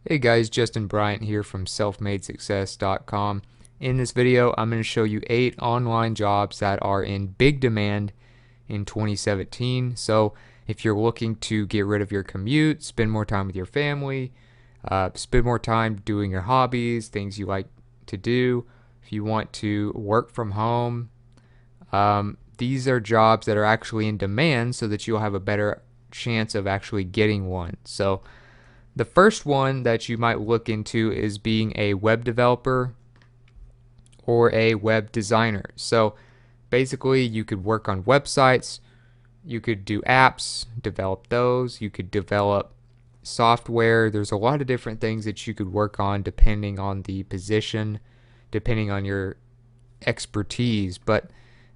Hey guys, Justin Bryant here from selfmadesuccess.com. In this video, I'm going to show you 8 online jobs that are in big demand in 2017. So if you're looking to get rid of your commute, spend more time with your family, spend more time doing your hobbies, things you like to do, if you want to work from home, these are jobs that are actually in demand so that you'll have a better chance of actually getting one. So the first one that you might look into is being a web developer or a web designer. So basically, you could work on websites, you could do apps, develop those, you could develop software. There's a lot of different things that you could work on depending on the position, depending on your expertise. But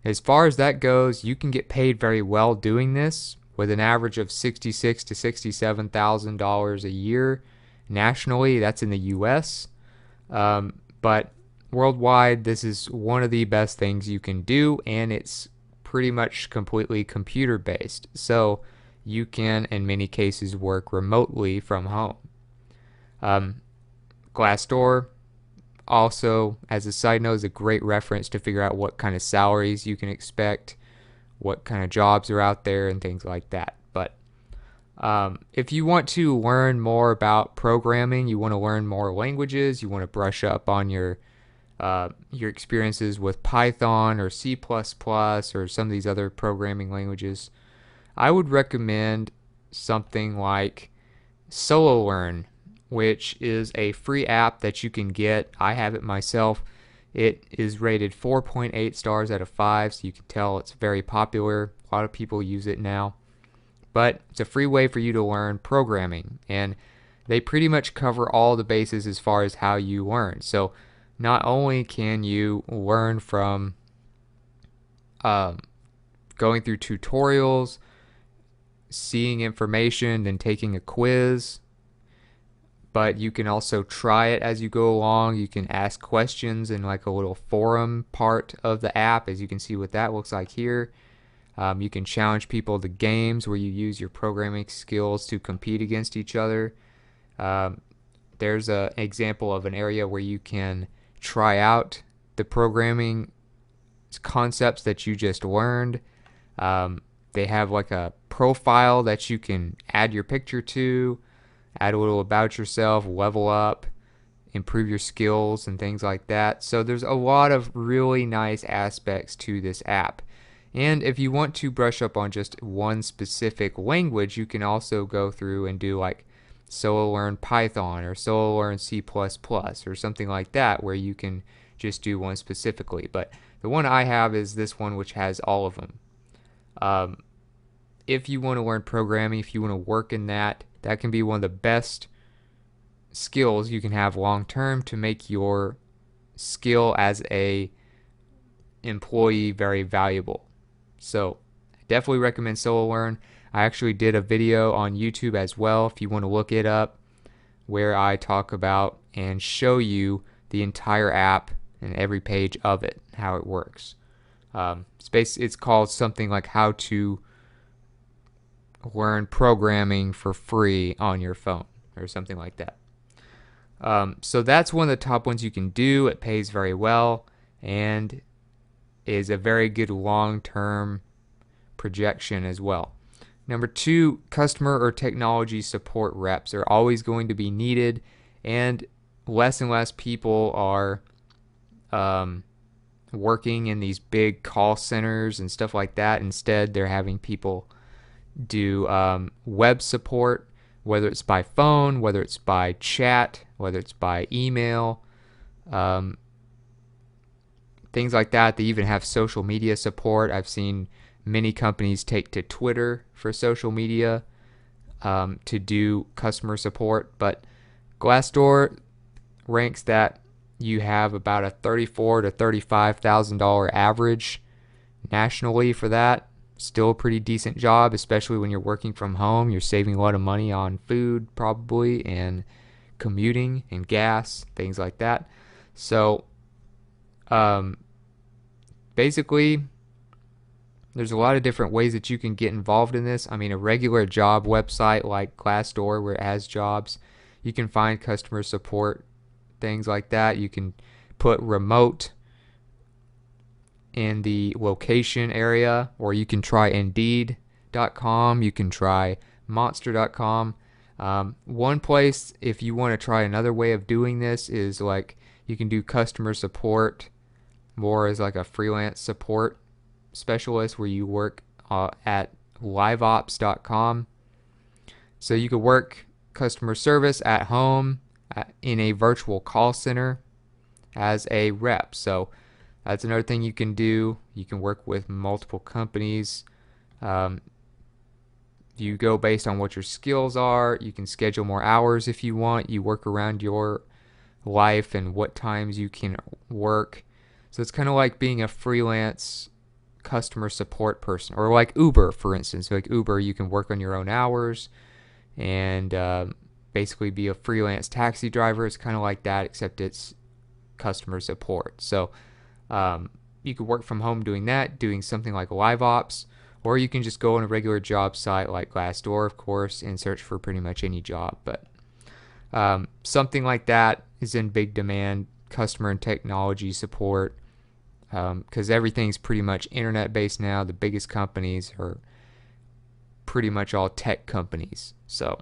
as far as that goes, you can get paid very well doing this with an average of $66,000 to $67,000 a year nationally. That's in the U.S. But worldwide, this is one of the best things you can do, and it's pretty much completely computer based. So you can, in many cases, work remotely from home. Um, Glassdoor, also, as a side note, is a great reference to figure out what kind of salaries you can expect, what kind of jobs are out there, and things like that. But if you want to learn more about programming, you want to learn more languages, you want to brush up on your experiences with Python or C++ or some of these other programming languages, I would recommend something like SoloLearn, which is a free app that you can get. I have it myself. It is rated 4.8 stars out of 5, so you can tell it's very popular. A lot of people use it now. But it's a free way for you to learn programming, and they pretty much cover all the bases as far as how you learn. So not only can you learn from um, going through tutorials, seeing information, then taking a quiz, but you can also try it as you go along. You can ask questions in like a little forum part of the app, as you can see what that looks like here. You can challenge people to games where you use your programming skills to compete against each other. Um, there's an example of an area where you can try out the programming concepts that you just learned. They have like a profile that you can add your picture to, add a little about yourself, level up, improve your skills, and things like that. So there's a lot of really nice aspects to this app. And if you want to brush up on just one specific language, you can also go through and do like SoloLearn Python or SoloLearn C++ or something like that, where you can just do one specifically. But the one I have is this one, which has all of them. Um, if you want to learn programming, if you want to work in that, that can be one of the best skills you can have long term to make your skill as a employee very valuable. So I definitely recommend SoloLearn. I actually did a video on YouTube as well if you want to look it up, where I talk about and show you the entire app and every page of it, how it works. It's called something like how to learn programming for free on your phone or something like that. So that's one of the top ones you can do. It pays very well and is a very good long-term projection as well. Number 2, customer or technology support reps are always going to be needed, and less people are working in these big call centers and stuff like that. Instead, they're having people do web support, whether it's by phone, whether it's by chat, whether it's by email, things like that. They even have social media support. I've seen many companies take to Twitter for social media to do customer support. But Glassdoor ranks that you have about a $34,000 to $35,000 average nationally for that. Still a pretty decent job, especially when you're working from home. You're saving a lot of money on food probably, and commuting and gas, things like that. So basically, there's a lot of different ways that you can get involved in this. I mean, a regular job website like Glassdoor, where it has jobs, you can find customer support, things like that. You can put remote in the location area, or you can try Indeed.com, you can try Monster.com. One place, if you want to try another way of doing this, is like you can do customer support more as like a freelance support specialist, where you work at liveops.com. So you could work customer service at home in a virtual call center as a rep. So that's another thing you can do. You can work with multiple companies. You go based on what your skills are. You can schedule more hours if you want. You work around your life and what times you can work. So it's kind of like being a freelance customer support person, or like Uber, for instance. Like Uber, you can work on your own hours and basically be a freelance taxi driver. It's kind of like that, except it's customer support. So you could work from home doing that, doing something like LiveOps, or you can just go on a regular job site like Glassdoor, of course, and search for pretty much any job. But something like that is in big demand, customer and technology support, because everything's pretty much internet-based now. The biggest companies are pretty much all tech companies. So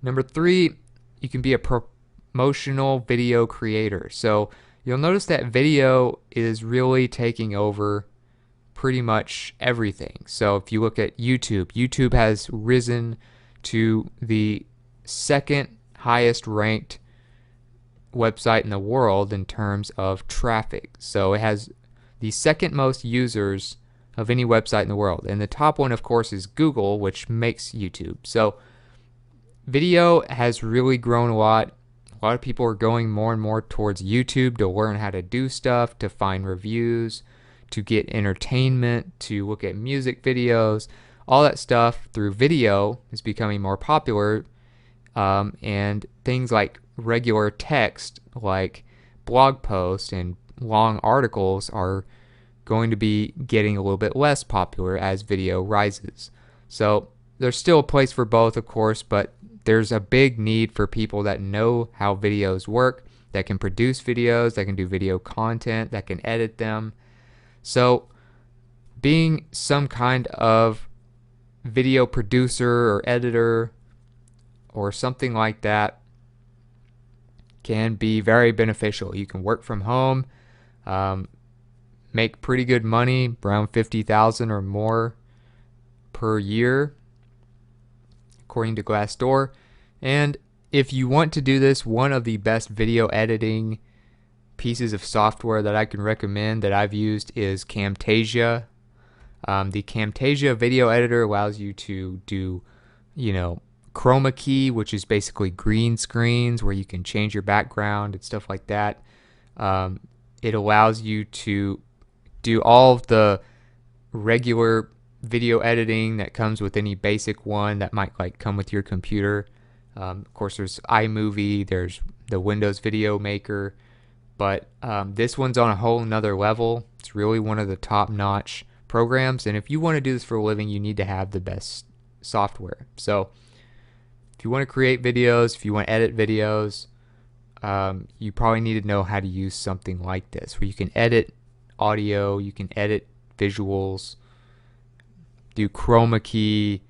number 3, you can be a promotional video creator. So you'll notice that video is really taking over pretty much everything. So if you look at YouTube, YouTube has risen to the second highest ranked website in the world in terms of traffic. So it has the second most users of any website in the world. And the top one, of course, is Google, which makes YouTube. So video has really grown a lot. A lot of people are going more and more towards YouTube to learn how to do stuff, to find reviews, to get entertainment, to look at music videos. All that stuff through video is becoming more popular. And things like regular text, like blog posts and long articles, are going to be getting a little bit less popular as video rises. So there's still a place for both, of course, but there's a big need for people that know how videos work, that can produce videos, that can do video content, that can edit them. So being some kind of video producer or editor or something like that can be very beneficial. You can work from home, make pretty good money, around $50,000 or more per year, according to Glassdoor. And if you want to do this, one of the best video editing pieces of software that I can recommend that I've used is Camtasia. The Camtasia video editor allows you to do, chroma key, which is basically green screens where you can change your background and stuff like that. It allows you to do all of the regular video editing that comes with any basic one that might come with your computer. Of course, there's iMovie, there's the Windows Video Maker, but this one's on a whole nother level. It's really one of the top-notch programs, and if you want to do this for a living, you need to have the best software. So if you want to create videos, if you want to edit videos, you probably need to know how to use something like this, where you can edit audio, you can edit visuals, do chroma key,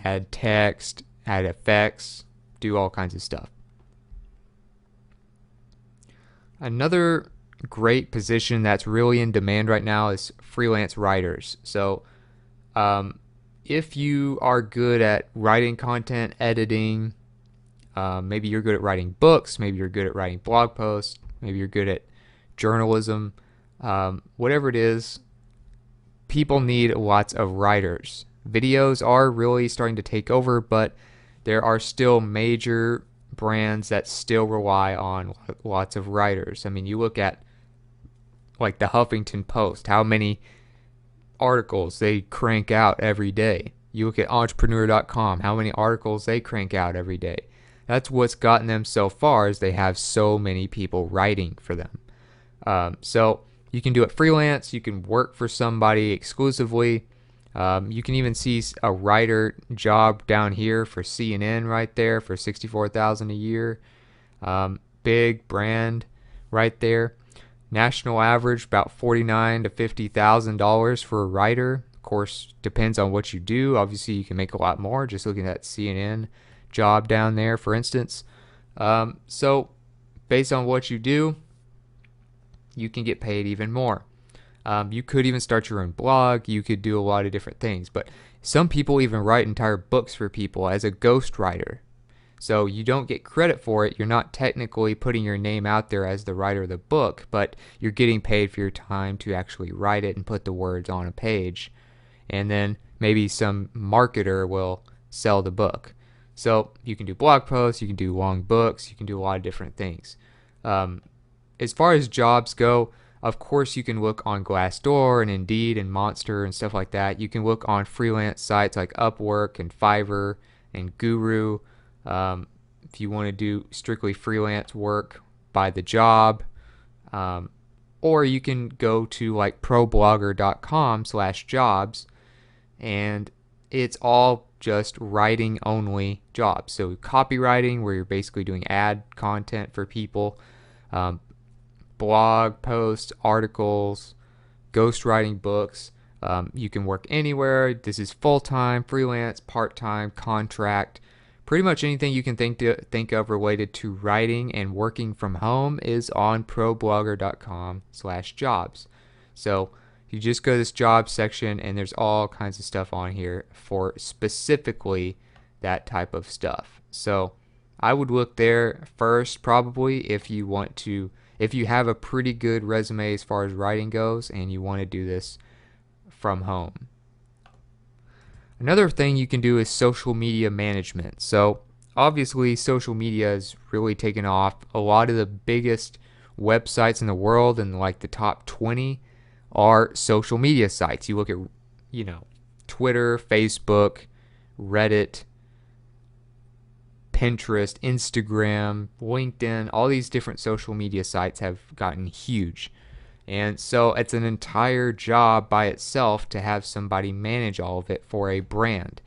add text, add effects, do all kinds of stuff. Another great position that's really in demand right now is freelance writers. So if you are good at writing content, editing, maybe you're good at writing books, maybe you're good at writing blog posts, maybe you're good at journalism, whatever it is, people need lots of writers. Videos are really starting to take over, but there are still major brands that still rely on lots of writers. I mean, you look at like the Huffington Post, how many articles they crank out every day. You look at entrepreneur.com, how many articles they crank out every day. That's what's gotten them so far, is they have so many people writing for them. So you can do it freelance, you can work for somebody exclusively. You can even see a writer job down here for CNN right there for $64,000 a year. Big brand right there. National average about $49,000 to $50,000 for a writer. Of course, depends on what you do. Obviously, you can make a lot more just looking at that CNN job down there, for instance. So, based on what you do, you can get paid even more. You could even start your own blog. You could do a lot of different things. But some people even write entire books for people as a ghostwriter. So you don't get credit for it. You're not technically putting your name out there as the writer of the book, but you're getting paid for your time to actually write it and put the words on a page. And then maybe some marketer will sell the book. So you can do blog posts, you can do long books, you can do a lot of different things. As far as jobs go, of course you can look on Glassdoor and Indeed and Monster and stuff like that. You can look on freelance sites like Upwork and Fiverr and Guru. If you want to do strictly freelance work by the job, or you can go to like ProBlogger.com/jobs, and it's all just writing only jobs. So copywriting, where you're basically doing ad content for people, blog posts, articles, ghostwriting books. You can work anywhere. This is full-time, freelance, part-time, contract. Pretty much anything you can think of related to writing and working from home is on ProBlogger.com/jobs. So you just go to this jobs section and there's all kinds of stuff on here for specifically that type of stuff. So I would look there first probably if you have a pretty good resume as far as writing goes and you want to do this from home. Another thing you can do is social media management. So obviously social media has really taken off. A lot of the biggest websites in the world and like the top 20 are social media sites. You look at, Twitter, Facebook, Reddit, Pinterest, Instagram, LinkedIn, all these different social media sites have gotten huge. And so it's an entire job by itself to have somebody manage all of it for a brand,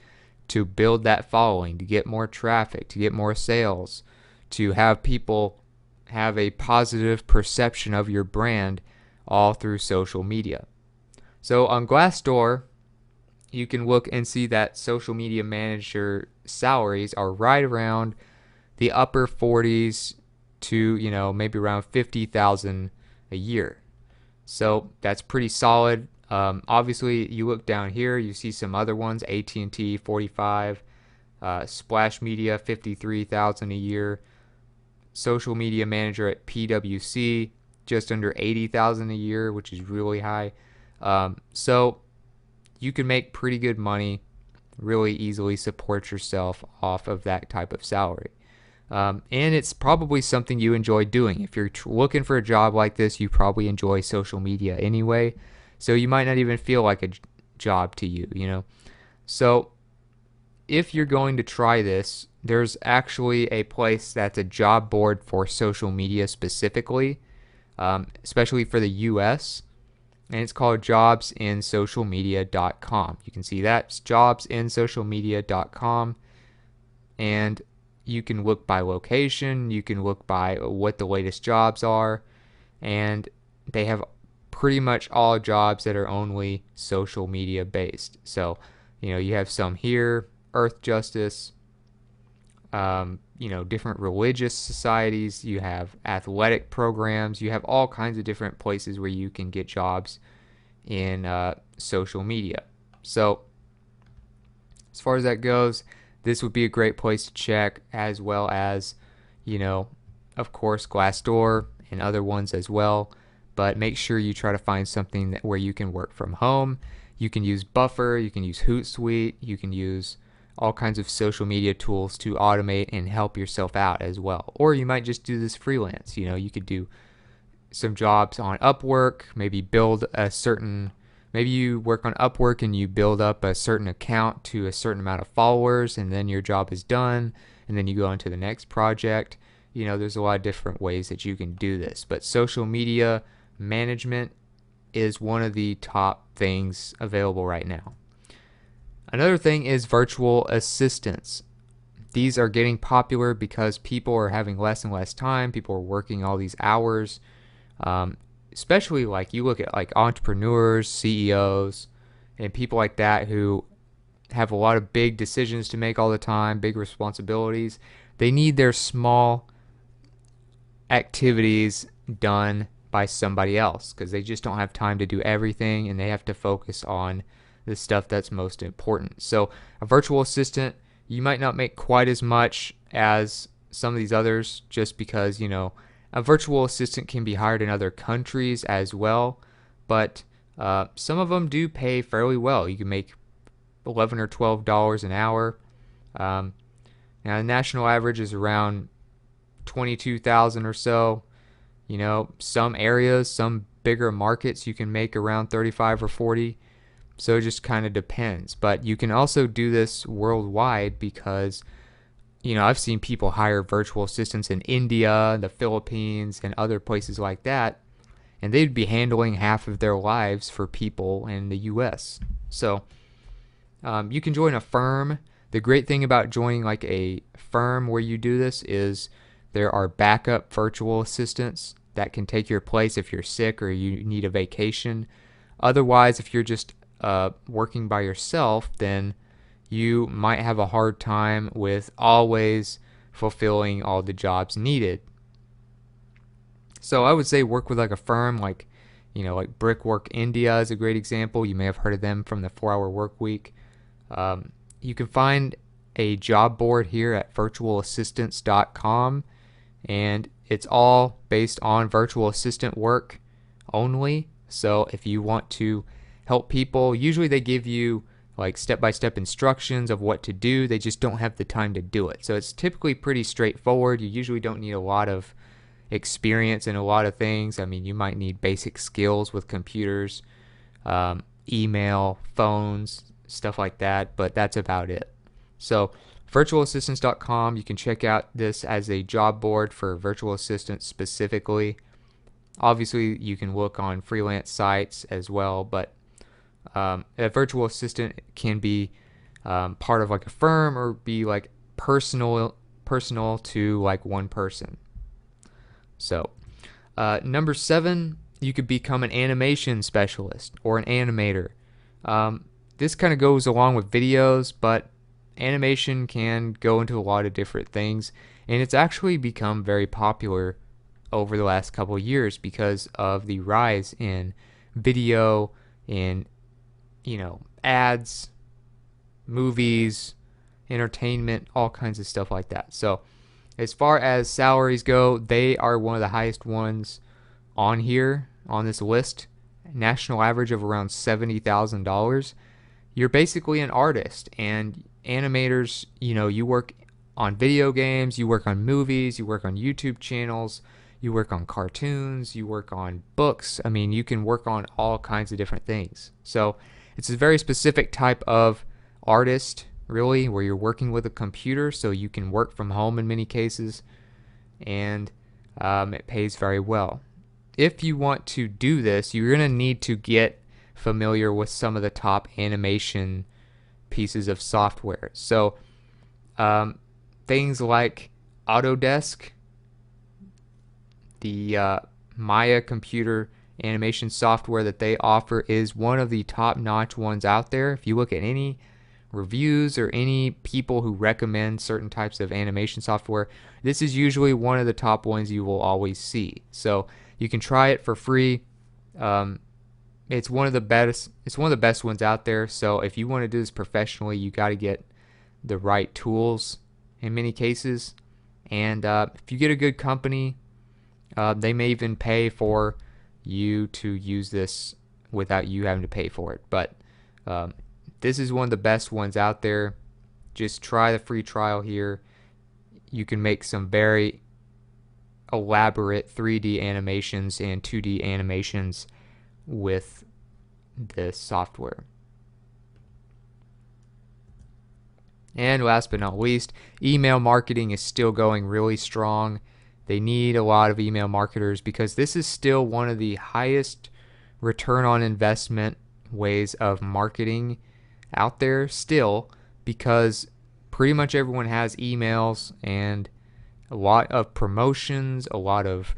to build that following, to get more traffic, to get more sales, to have people have a positive perception of your brand all through social media. So on Glassdoor, you can look and see that social media manager salaries are right around the upper 40s to, maybe around 50,000 a year. So that's pretty solid. Obviously, you look down here, you see some other ones. AT&T 45, Splash Media 53,000 a year, social media manager at PwC just under 80,000 a year, which is really high. So you can make pretty good money, really easily support yourself off of that type of salary. And it's probably something you enjoy doing. If you're looking for a job like this, you probably enjoy social media anyway. So you might not even feel like a job to you, So if you're going to try this, there's actually a place that's a job board for social media specifically, especially for the US. And it's called jobsinsocialmedia.com. You can see that. It's jobsinsocialmedia.com. And you can look by location, you can look by what the latest jobs are, and they have pretty much all jobs that are only social media based. So, you have some here, Earth Justice, different religious societies, you have athletic programs, you have all kinds of different places where you can get jobs in social media. So, as far as that goes, this would be a great place to check, as well as, of course, Glassdoor and other ones as well. But make sure you try to find something where you can work from home. You can use Buffer, you can use Hootsuite, you can use all kinds of social media tools to automate and help yourself out as well. Or you might just do this freelance. You could do some jobs on Upwork, maybe maybe you work on Upwork and you build up a certain account to a certain amount of followers, and then your job is done, and then you go on to the next project. There's a lot of different ways that you can do this. But social media management is one of the top things available right now. Another thing is virtual assistants. These are getting popular because people are having less and less time. People are working all these hours. Especially like you look at like entrepreneurs, CEOs, and people like that who have a lot of big decisions to make all the time, big responsibilities. They need their small activities done by somebody else because they just don't have time to do everything and they have to focus on the stuff that's most important. So a virtual assistant, you might not make quite as much as some of these others just because, a virtual assistant can be hired in other countries as well, but some of them do pay fairly well. You can make $11 or $12 an hour. Now the national average is around 22,000 or so. Some areas, some bigger markets, you can make around 35 or 40. So it just kind of depends. But you can also do this worldwide because, I've seen people hire virtual assistants in India, the Philippines, and other places like that, and they'd be handling half of their lives for people in the US. So you can join a firm. The great thing about joining like a firm where you do this is there are backup virtual assistants that can take your place if you're sick or you need a vacation. Otherwise, if you're just working by yourself, then you might have a hard time with always fulfilling all the jobs needed. So I would say work with like a firm like, like Brickwork India is a great example. You may have heard of them from the 4-Hour Workweek. You can find a job board here at virtualassistants.com, and it's all based on virtual assistant work only. So if you want to help people, usually they give you like step-by-step instructions of what to do. They just don't have the time to do it. So it's typically pretty straightforward. You usually don't need a lot of experience in a lot of things. I mean, you might need basic skills with computers, email, phones, stuff like that, but that's about it. So virtualassistants.com, you can check out this as a job board for virtual assistants specifically. Obviously, you can look on freelance sites as well, but a virtual assistant can be part of like a firm or be like personal to like one person. So number 7, you could become an animation specialist or an animator. This kind of goes along with videos, but animation can go into a lot of different things, and it's actually become very popular over the last couple of years because of the rise in video, in ads, movies, entertainment, all kinds of stuff like that. So as far as salaries go, they are one of the highest ones on here on this list. National average of around $70,000. You're basically an artist, and animators, you work on video games, you work on movies, you work on YouTube channels, you work on cartoons, you work on books. I mean, you can work on all kinds of different things. So it's a very specific type of artist, really, where you're working with a computer, so you can work from home in many cases, and it pays very well. If you want to do this, you're going to need to get familiar with some of the top animation pieces of software. So things like Autodesk, the Maya computer animation software that they offer is one of the top-notch ones out there. If you look at any reviews or any people who recommend certain types of animation software, this is usually one of the top ones you will always see. So you can try it for free. It's one of the best ones out there. So if you want to do this professionally, you got to get the right tools in many cases. And if you get a good company, they may even pay for you to use this without you having to pay for it. But this is one of the best ones out there. Just try the free trial here. You can make some very elaborate 3D animations and 2D animations with this software. And last but not least, email marketing is still going really strong. They need a lot of email marketers because this is still one of the highest return on investment ways of marketing out there still, because pretty much everyone has emails and a lot of promotions, a lot of,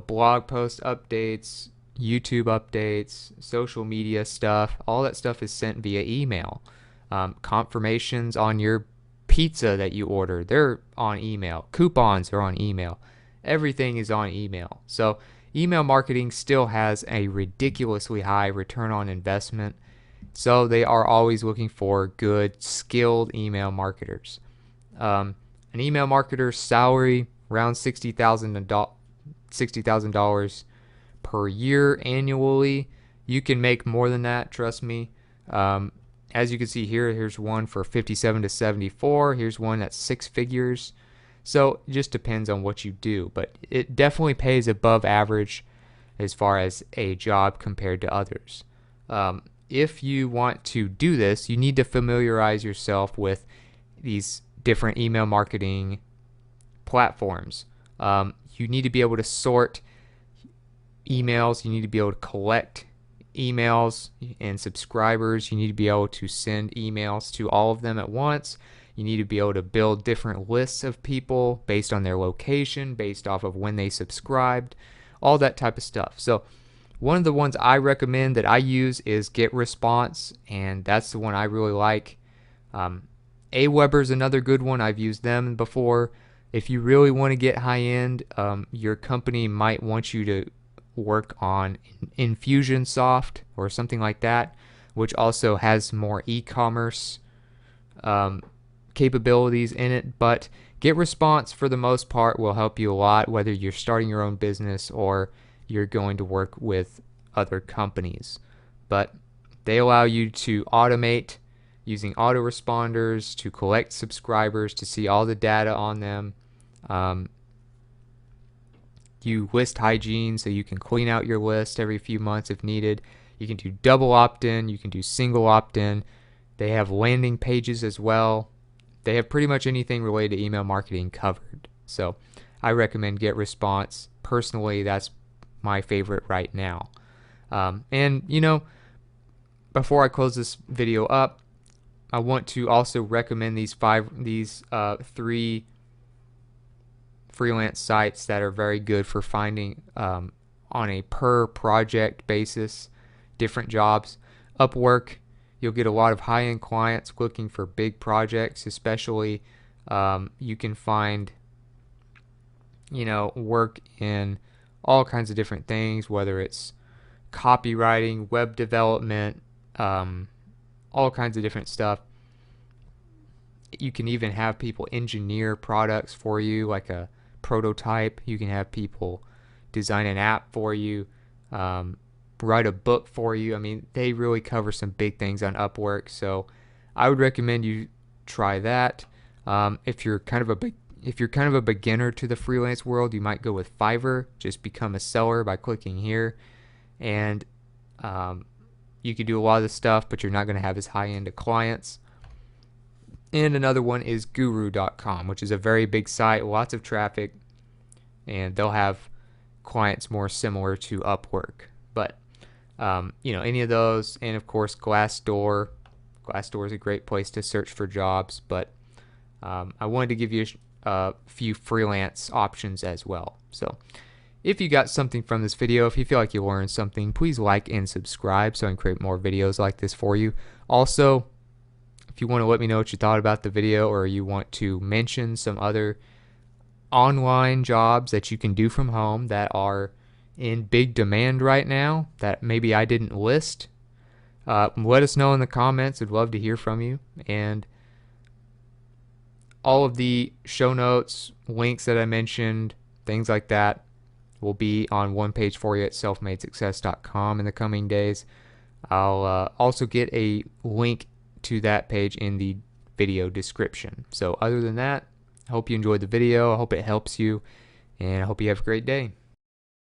blog post updates, YouTube updates, social media stuff. All that stuff is sent via email. Confirmations on your pizza that you order, they're on email. Coupons are on email. Everything is on email. So email marketing still has a ridiculously high return on investment. So they are always looking for good, skilled email marketers. An email marketer's salary around $60,000 per year annually. You can make more than that, trust me. As you can see here, here's one for 57 to 74. Here's one that's 6 figures. So it just depends on what you do, but it definitely pays above average as far as a job compared to others. If you want to do this, you need to familiarize yourself with these different email marketing platforms. You need to be able to sort emails. You need to be able to collect emails and subscribers. You need to be able to send emails to all of them at once. You need to be able to build different lists of people based on their location, based off of when they subscribed, all that type of stuff. So one of the ones I recommend that I use is GetResponse, and that's the one I really like. Aweber is another good one. I've used them before. If you really want to get high end, your company might want you to work on Infusionsoft or something like that, which also has more e-commerce capabilities in it. But GetResponse, for the most part, will help you a lot, whether you're starting your own business or you're going to work with other companies. But they allow you to automate using autoresponders to collect subscribers, to see all the data on them. You list hygiene, so you can clean out your list every few months if needed. You can do double opt-in, you can do single opt-in. They have landing pages as well. They have pretty much anything related to email marketing covered. So I recommend GetResponse. Personally, that's my favorite right now. And before I close this video up, I want to also recommend these 3 freelance sites that are very good for finding on a per project basis different jobs. Upwork, you'll get a lot of high-end clients looking for big projects, especially you can find work in all kinds of different things, whether it's copywriting, web development, all kinds of different stuff. You can even have people engineer products for you, like a prototype. You can have people design an app for you, write a book for you. I mean, they really cover some big things on Upwork, so I would recommend you try that. If you're kind of a beginner to the freelance world, you might go with Fiverr. Just become a seller by clicking here, and you can do a lot of the stuff, but you're not going to have as high-end clients. And another one is Guru.com, which is a very big site, lots of traffic, and they'll have clients more similar to Upwork. But any of those, and of course Glassdoor. Glassdoor is a great place to search for jobs, but I wanted to give you a few freelance options as well. So if you got something from this video, if you feel like you learned something, please like and subscribe so I can create more videos like this for you. Also, if you want to let me know what you thought about the video, or you want to mention some other online jobs that you can do from home that are in big demand right now that maybe I didn't list, let us know in the comments. I'd love to hear from you. And all of the show notes, links that I mentioned, things like that, will be on one page for you at selfmadesuccess.com in the coming days. I'll also get a link to that page in the video description. So other than that, I hope you enjoyed the video. I hope it helps you, and I hope you have a great day.